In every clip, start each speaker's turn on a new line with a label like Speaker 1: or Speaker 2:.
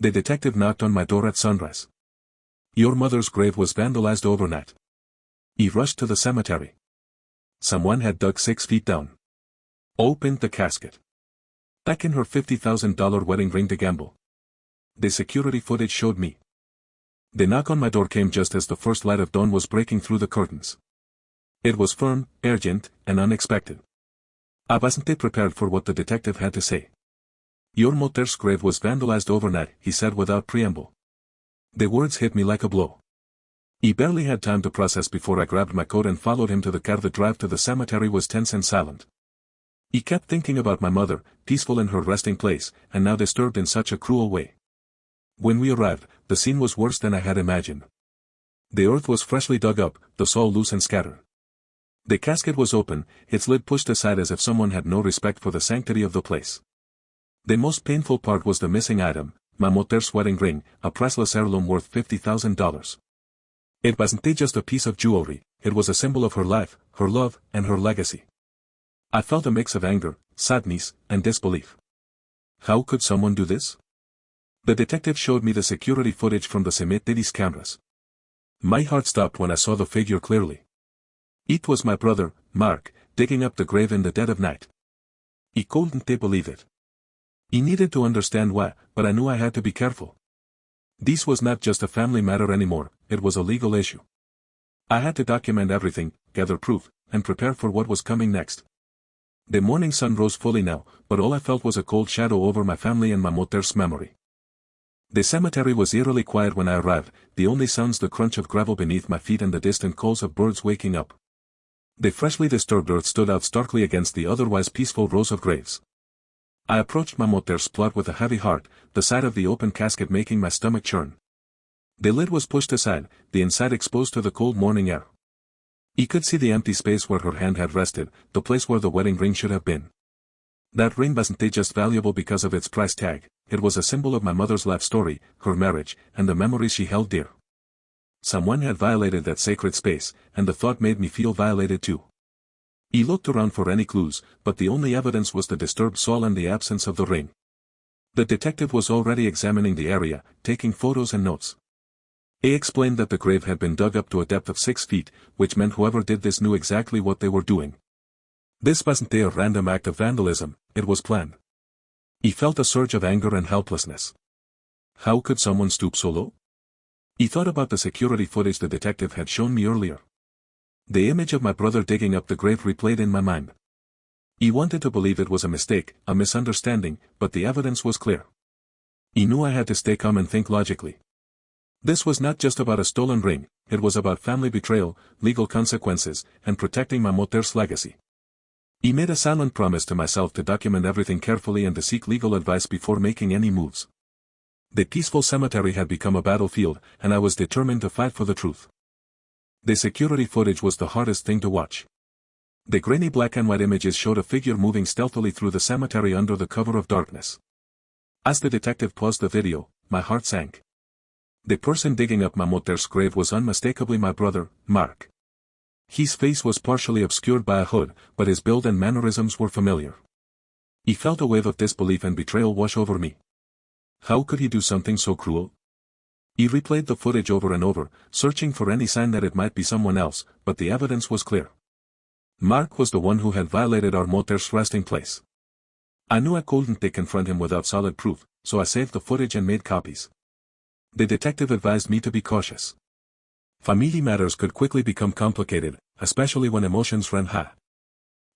Speaker 1: The detective knocked on my door at sunrise. Your mother's grave was vandalized overnight. He rushed to the cemetery. Someone had dug 6 feet down. Opened the casket. Back in her $50,000 wedding ring to gamble. The security footage showed me. The knock on my door came just as the first light of dawn was breaking through the curtains. It was firm, urgent, and unexpected. I wasn't prepared for what the detective had to say. Your mother's grave was vandalized overnight, he said without preamble. The words hit me like a blow. He barely had time to process before I grabbed my coat and followed him to the car. The drive to the cemetery was tense and silent. He kept thinking about my mother, peaceful in her resting place, and now disturbed in such a cruel way. When we arrived, the scene was worse than I had imagined. The earth was freshly dug up, the soil loose and scattered. The casket was open, its lid pushed aside as if someone had no respect for the sanctity of the place. The most painful part was the missing item, my mother's wedding ring, a priceless heirloom worth $50,000. It wasn't just a piece of jewelry, it was a symbol of her life, her love, and her legacy. I felt a mix of anger, sadness, and disbelief. How could someone do this? The detective showed me the security footage from the cemetery's cameras. My heart stopped when I saw the figure clearly. It was my brother, Mark, digging up the grave in the dead of night. He couldn't believe it. He needed to understand why, but I knew I had to be careful. This was not just a family matter anymore, it was a legal issue. I had to document everything, gather proof, and prepare for what was coming next. The morning sun rose fully now, but all I felt was a cold shadow over my family and my mother's memory. The cemetery was eerily quiet when I arrived, the only sounds the crunch of gravel beneath my feet and the distant calls of birds waking up. The freshly disturbed earth stood out starkly against the otherwise peaceful rows of graves. I approached my mother's plot with a heavy heart, the sight of the open casket making my stomach churn. The lid was pushed aside, the inside exposed to the cold morning air. He could see the empty space where her hand had rested, the place where the wedding ring should have been. That ring wasn't just valuable because of its price tag, it was a symbol of my mother's life story, her marriage, and the memories she held dear. Someone had violated that sacred space, and the thought made me feel violated too. He looked around for any clues, but the only evidence was the disturbed soil and the absence of the ring. The detective was already examining the area, taking photos and notes. He explained that the grave had been dug up to a depth of 6 feet, which meant whoever did this knew exactly what they were doing. This wasn't a random act of vandalism, it was planned. He felt a surge of anger and helplessness. How could someone stoop so low? He thought about the security footage the detective had shown me earlier. The image of my brother digging up the grave replayed in my mind. He wanted to believe it was a mistake, a misunderstanding, but the evidence was clear. He knew I had to stay calm and think logically. This was not just about a stolen ring, it was about family betrayal, legal consequences, and protecting my mother's legacy. He made a silent promise to myself to document everything carefully and to seek legal advice before making any moves. The peaceful cemetery had become a battlefield, and I was determined to fight for the truth. The security footage was the hardest thing to watch. The grainy black and white images showed a figure moving stealthily through the cemetery under the cover of darkness. As the detective paused the video, my heart sank. The person digging up my mother's grave was unmistakably my brother, Mark. His face was partially obscured by a hood, but his build and mannerisms were familiar. He felt a wave of disbelief and betrayal wash over me. How could he do something so cruel? He replayed the footage over and over, searching for any sign that it might be someone else, but the evidence was clear. Mark was the one who had violated our mother's resting place. I knew I couldn't confront him without solid proof, so I saved the footage and made copies. The detective advised me to be cautious. Family matters could quickly become complicated, especially when emotions ran high.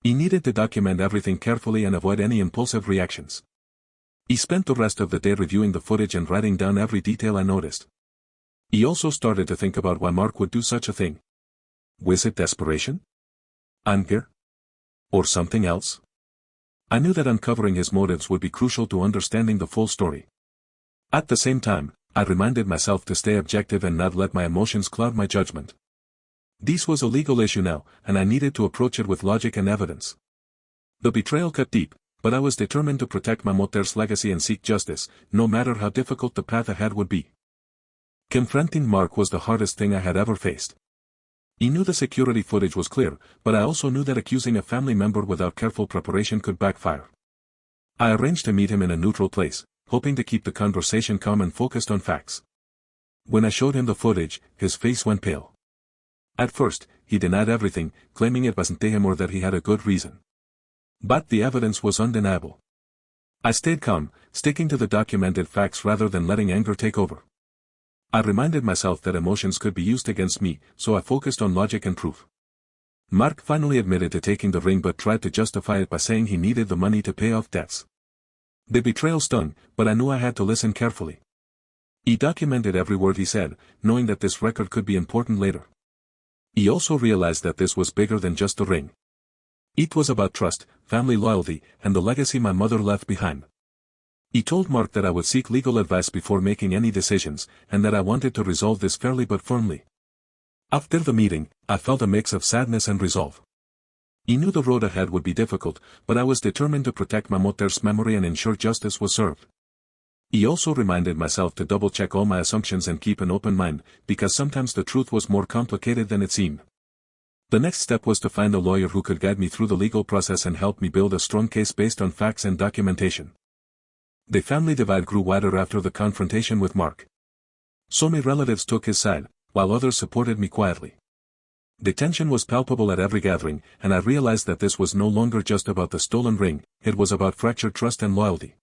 Speaker 1: He needed to document everything carefully and avoid any impulsive reactions. He spent the rest of the day reviewing the footage and writing down every detail I noticed. He also started to think about why Mark would do such a thing. Was it desperation? Anger? Or something else? I knew that uncovering his motives would be crucial to understanding the full story. At the same time, I reminded myself to stay objective and not let my emotions cloud my judgment. This was a legal issue now, and I needed to approach it with logic and evidence. The betrayal cut deep, but I was determined to protect my mother's legacy and seek justice, no matter how difficult the path ahead would be. Confronting Mark was the hardest thing I had ever faced. He knew the security footage was clear, but I also knew that accusing a family member without careful preparation could backfire. I arranged to meet him in a neutral place, hoping to keep the conversation calm and focused on facts. When I showed him the footage, his face went pale. At first, he denied everything, claiming it wasn't him or that he had a good reason. But the evidence was undeniable. I stayed calm, sticking to the documented facts rather than letting anger take over. I reminded myself that emotions could be used against me, so I focused on logic and proof. Mark finally admitted to taking the ring but tried to justify it by saying he needed the money to pay off debts. The betrayal stung, but I knew I had to listen carefully. He documented every word he said, knowing that this record could be important later. He also realized that this was bigger than just the ring. It was about trust, family loyalty, and the legacy my mother left behind. He told Mark that I would seek legal advice before making any decisions, and that I wanted to resolve this fairly but firmly. After the meeting, I felt a mix of sadness and resolve. He knew the road ahead would be difficult, but I was determined to protect my mother's memory and ensure justice was served. He also reminded myself to double-check all my assumptions and keep an open mind, because sometimes the truth was more complicated than it seemed. The next step was to find a lawyer who could guide me through the legal process and help me build a strong case based on facts and documentation. The family divide grew wider after the confrontation with Mark. Some relatives took his side, while others supported me quietly. The tension was palpable at every gathering, and I realized that this was no longer just about the stolen ring, it was about fractured trust and loyalty.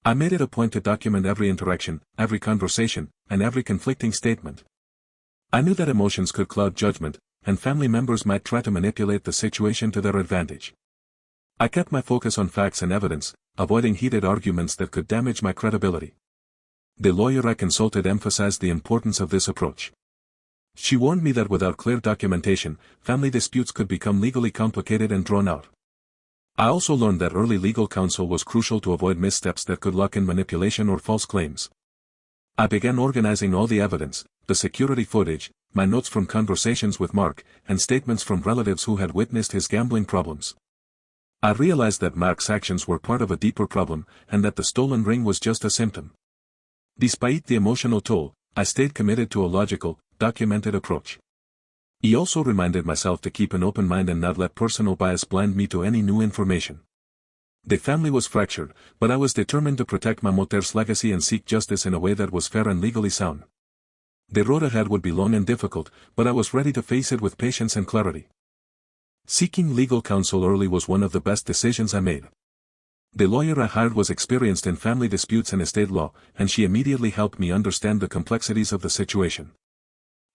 Speaker 1: I made it a point to document every interaction, every conversation, and every conflicting statement. I knew that emotions could cloud judgment, and family members might try to manipulate the situation to their advantage. I kept my focus on facts and evidence, avoiding heated arguments that could damage my credibility. The lawyer I consulted emphasized the importance of this approach. She warned me that without clear documentation, family disputes could become legally complicated and drawn out. I also learned that early legal counsel was crucial to avoid missteps that could lock in manipulation or false claims. I began organizing all the evidence, the security footage, my notes from conversations with Mark, and statements from relatives who had witnessed his gambling problems. I realized that Mark's actions were part of a deeper problem, and that the stolen ring was just a symptom. Despite the emotional toll, I stayed committed to a logical, documented approach. He also reminded myself to keep an open mind and not let personal bias blind me to any new information. The family was fractured, but I was determined to protect my mother's legacy and seek justice in a way that was fair and legally sound. The road ahead would be long and difficult, but I was ready to face it with patience and clarity. Seeking legal counsel early was one of the best decisions I made. The lawyer I hired was experienced in family disputes and estate law, and she immediately helped me understand the complexities of the situation.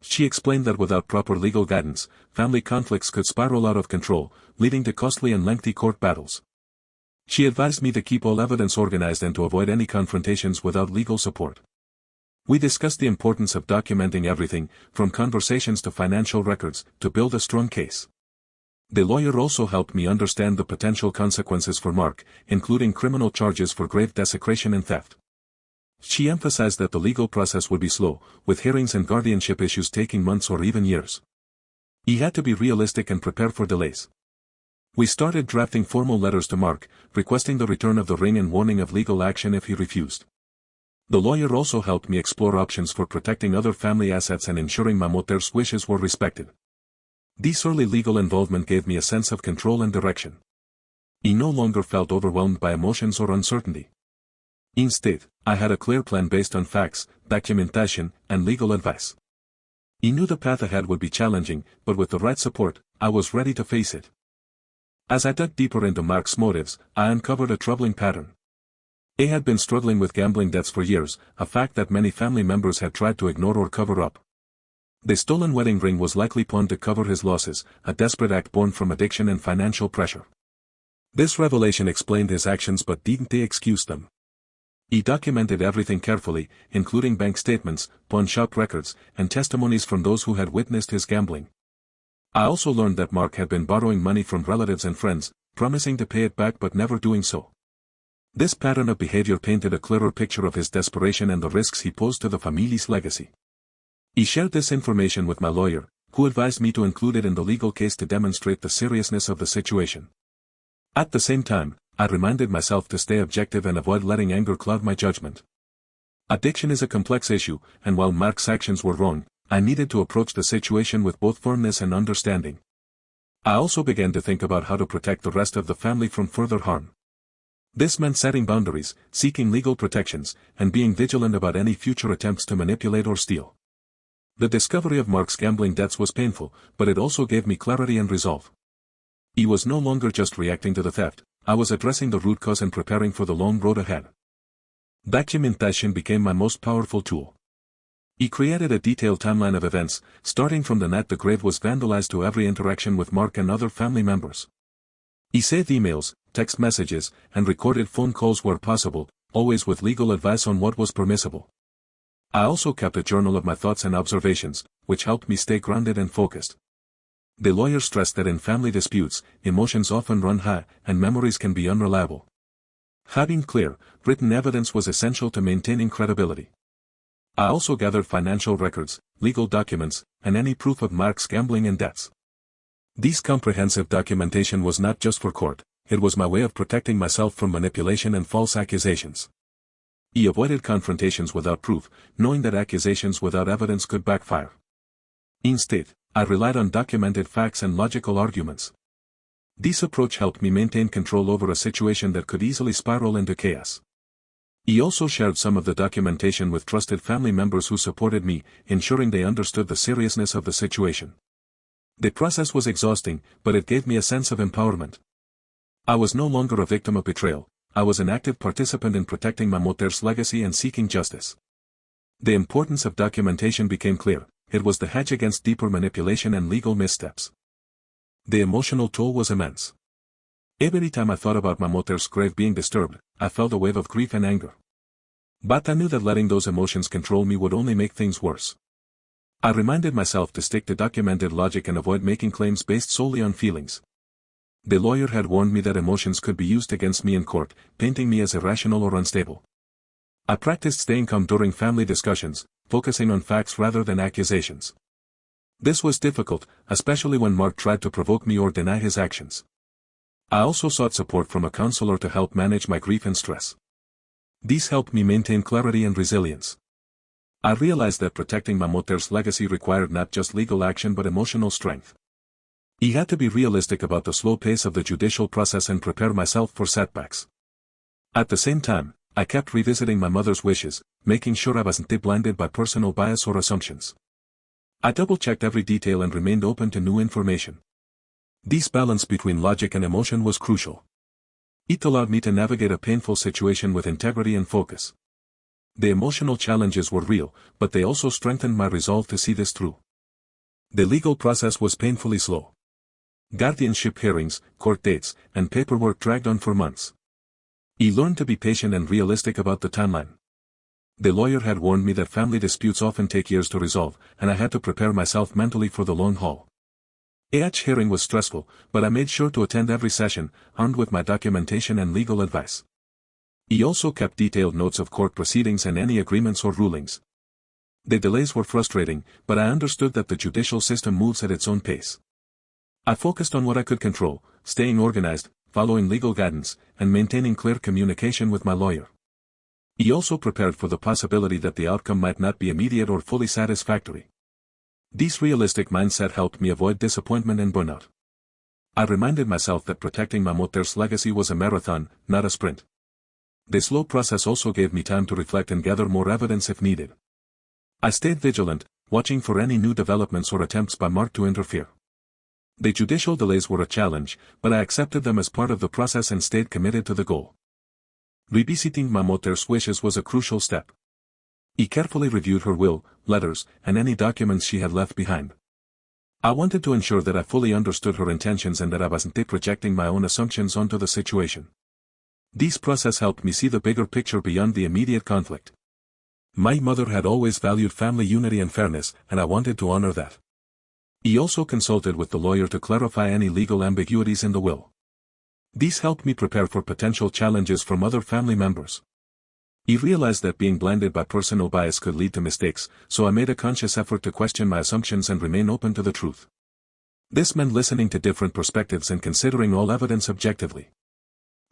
Speaker 1: She explained that without proper legal guidance, family conflicts could spiral out of control, leading to costly and lengthy court battles. She advised me to keep all evidence organized and to avoid any confrontations without legal support. We discussed the importance of documenting everything, from conversations to financial records, to build a strong case. The lawyer also helped me understand the potential consequences for Mark, including criminal charges for grave desecration and theft. She emphasized that the legal process would be slow, with hearings and guardianship issues taking months or even years. He had to be realistic and prepare for delays. We started drafting formal letters to Mark, requesting the return of the ring and warning of legal action if he refused. The lawyer also helped me explore options for protecting other family assets and ensuring my mother's wishes were respected. This early legal involvement gave me a sense of control and direction. I no longer felt overwhelmed by emotions or uncertainty. Instead, I had a clear plan based on facts, documentation, and legal advice. I knew the path ahead would be challenging, but with the right support, I was ready to face it. As I dug deeper into Mark's motives, I uncovered a troubling pattern. He had been struggling with gambling debts for years, a fact that many family members had tried to ignore or cover up. The stolen wedding ring was likely pawned to cover his losses, a desperate act born from addiction and financial pressure. This revelation explained his actions but didn't excuse them. He documented everything carefully, including bank statements, pawn shop records, and testimonies from those who had witnessed his gambling. I also learned that Mark had been borrowing money from relatives and friends, promising to pay it back but never doing so. This pattern of behavior painted a clearer picture of his desperation and the risks he posed to the family's legacy. He shared this information with my lawyer, who advised me to include it in the legal case to demonstrate the seriousness of the situation. At the same time, I reminded myself to stay objective and avoid letting anger cloud my judgment. Addiction is a complex issue, and while Mark's actions were wrong, I needed to approach the situation with both firmness and understanding. I also began to think about how to protect the rest of the family from further harm. This meant setting boundaries, seeking legal protections, and being vigilant about any future attempts to manipulate or steal. The discovery of Mark's gambling debts was painful, but it also gave me clarity and resolve. He was no longer just reacting to the theft, I was addressing the root cause and preparing for the long road ahead. Documentation became my most powerful tool. He created a detailed timeline of events, starting from the night the grave was vandalized to every interaction with Mark and other family members. He saved emails, text messages, and recorded phone calls where possible, always with legal advice on what was permissible. I also kept a journal of my thoughts and observations, which helped me stay grounded and focused. The lawyer stressed that in family disputes, emotions often run high, and memories can be unreliable. Having clear, written evidence was essential to maintaining credibility. I also gathered financial records, legal documents, and any proof of Mark's gambling and debts. This comprehensive documentation was not just for court, it was my way of protecting myself from manipulation and false accusations. He avoided confrontations without proof, knowing that accusations without evidence could backfire. Instead, I relied on documented facts and logical arguments. This approach helped me maintain control over a situation that could easily spiral into chaos. He also shared some of the documentation with trusted family members who supported me, ensuring they understood the seriousness of the situation. The process was exhausting, but it gave me a sense of empowerment. I was no longer a victim of betrayal, I was an active participant in protecting my mother's legacy and seeking justice. The importance of documentation became clear, it was the hedge against deeper manipulation and legal missteps. The emotional toll was immense. Every time I thought about my mother's grave being disturbed, I felt a wave of grief and anger. But I knew that letting those emotions control me would only make things worse. I reminded myself to stick to documented logic and avoid making claims based solely on feelings. The lawyer had warned me that emotions could be used against me in court, painting me as irrational or unstable. I practiced staying calm during family discussions, focusing on facts rather than accusations. This was difficult, especially when Mark tried to provoke me or deny his actions. I also sought support from a counselor to help manage my grief and stress. These helped me maintain clarity and resilience. I realized that protecting my mother's legacy required not just legal action but emotional strength. I had to be realistic about the slow pace of the judicial process and prepare myself for setbacks. At the same time, I kept revisiting my mother's wishes, making sure I wasn't blinded by personal bias or assumptions. I double-checked every detail and remained open to new information. This balance between logic and emotion was crucial. It allowed me to navigate a painful situation with integrity and focus. The emotional challenges were real, but they also strengthened my resolve to see this through. The legal process was painfully slow. Guardianship hearings, court dates, and paperwork dragged on for months. I learned to be patient and realistic about the timeline. The lawyer had warned me that family disputes often take years to resolve, and I had to prepare myself mentally for the long haul. Each hearing was stressful, but I made sure to attend every session, armed with my documentation and legal advice. He also kept detailed notes of court proceedings and any agreements or rulings. The delays were frustrating, but I understood that the judicial system moves at its own pace. I focused on what I could control, staying organized, following legal guidance, and maintaining clear communication with my lawyer. He also prepared for the possibility that the outcome might not be immediate or fully satisfactory. This realistic mindset helped me avoid disappointment and burnout. I reminded myself that protecting my mother's legacy was a marathon, not a sprint. The slow process also gave me time to reflect and gather more evidence if needed. I stayed vigilant, watching for any new developments or attempts by Mark to interfere. The judicial delays were a challenge, but I accepted them as part of the process and stayed committed to the goal. Revisiting my mother's wishes was a crucial step. He carefully reviewed her will, letters, and any documents she had left behind. I wanted to ensure that I fully understood her intentions and that I wasn't projecting my own assumptions onto the situation. This process helped me see the bigger picture beyond the immediate conflict. My mother had always valued family unity and fairness, and I wanted to honor that. He also consulted with the lawyer to clarify any legal ambiguities in the will. These helped me prepare for potential challenges from other family members. He realized that being blinded by personal bias could lead to mistakes, so I made a conscious effort to question my assumptions and remain open to the truth. This meant listening to different perspectives and considering all evidence objectively.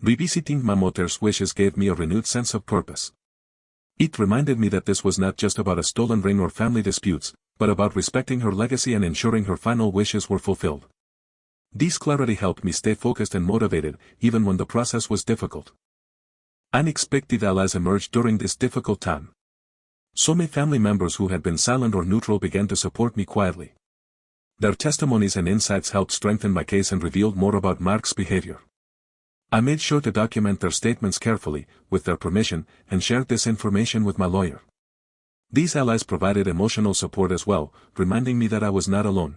Speaker 1: Revisiting my mother's wishes gave me a renewed sense of purpose. It reminded me that this was not just about a stolen ring or family disputes, but about respecting her legacy and ensuring her final wishes were fulfilled. This clarity helped me stay focused and motivated, even when the process was difficult. Unexpected allies emerged during this difficult time. So many family members who had been silent or neutral began to support me quietly. Their testimonies and insights helped strengthen my case and revealed more about Mark's behavior. I made sure to document their statements carefully, with their permission, and shared this information with my lawyer. These allies provided emotional support as well, reminding me that I was not alone.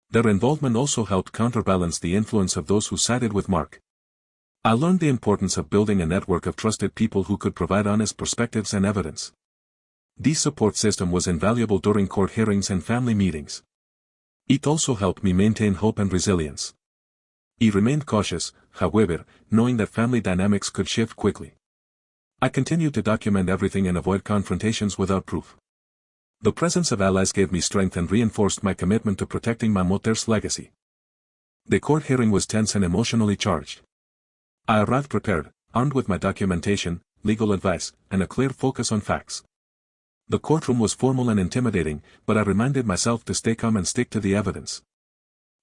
Speaker 1: Their involvement also helped counterbalance the influence of those who sided with Mark. I learned the importance of building a network of trusted people who could provide honest perspectives and evidence. This support system was invaluable during court hearings and family meetings. It also helped me maintain hope and resilience. I remained cautious, however, knowing that family dynamics could shift quickly. I continued to document everything and avoid confrontations without proof. The presence of allies gave me strength and reinforced my commitment to protecting my mother's legacy. The court hearing was tense and emotionally charged. I arrived prepared, armed with my documentation, legal advice, and a clear focus on facts. The courtroom was formal and intimidating, but I reminded myself to stay calm and stick to the evidence.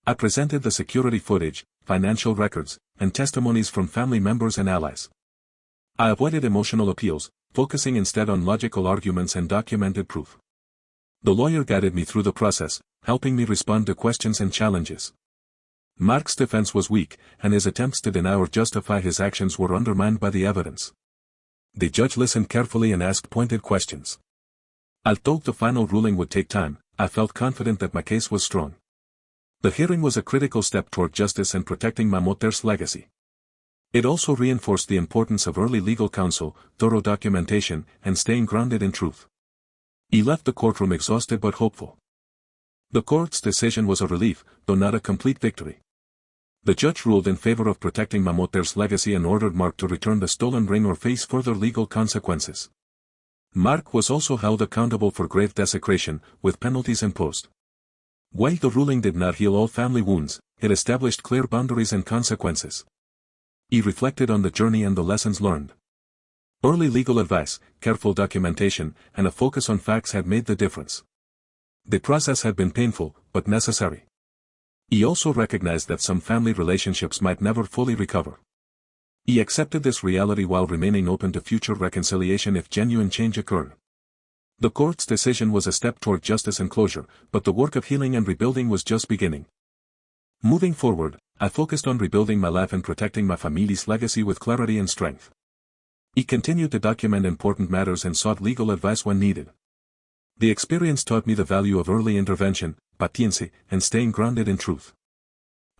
Speaker 1: I presented the security footage, financial records, and testimonies from family members and allies. I avoided emotional appeals, focusing instead on logical arguments and documented proof. The lawyer guided me through the process, helping me respond to questions and challenges. Mark's defense was weak, and his attempts to deny or justify his actions were undermined by the evidence. The judge listened carefully and asked pointed questions. Although the final ruling would take time, I felt confident that my case was strong. The hearing was a critical step toward justice and protecting my mother's legacy. It also reinforced the importance of early legal counsel, thorough documentation, and staying grounded in truth. He left the courtroom exhausted but hopeful. The court's decision was a relief, though not a complete victory. The judge ruled in favor of protecting my mother's legacy and ordered Mark to return the stolen ring or face further legal consequences. Mark was also held accountable for grave desecration, with penalties imposed. While the ruling did not heal all family wounds, it established clear boundaries and consequences. He reflected on the journey and the lessons learned. Early legal advice, careful documentation, and a focus on facts had made the difference. The process had been painful, but necessary. He also recognized that some family relationships might never fully recover. He accepted this reality while remaining open to future reconciliation if genuine change occurred. The court's decision was a step toward justice and closure, but the work of healing and rebuilding was just beginning. Moving forward, I focused on rebuilding my life and protecting my family's legacy with clarity and strength. He continued to document important matters and sought legal advice when needed. The experience taught me the value of early intervention, paciencia, and staying grounded in truth.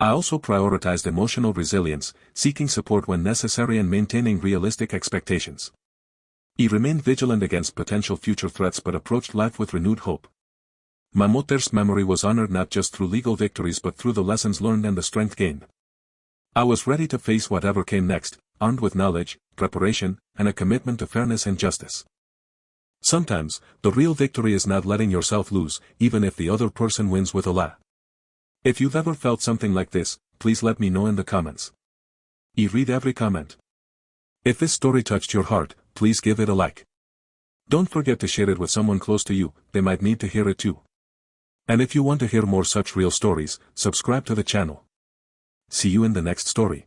Speaker 1: I also prioritized emotional resilience, seeking support when necessary and maintaining realistic expectations. He remained vigilant against potential future threats but approached life with renewed hope. My mother's memory was honored not just through legal victories but through the lessons learned and the strength gained. I was ready to face whatever came next, armed with knowledge, preparation, and a commitment to fairness and justice. Sometimes, the real victory is not letting yourself lose, even if the other person wins with a lie. If you've ever felt something like this, please let me know in the comments. I read every comment. If this story touched your heart, please give it a like. Don't forget to share it with someone close to you, they might need to hear it too. And if you want to hear more such real stories, subscribe to the channel. See you in the next story.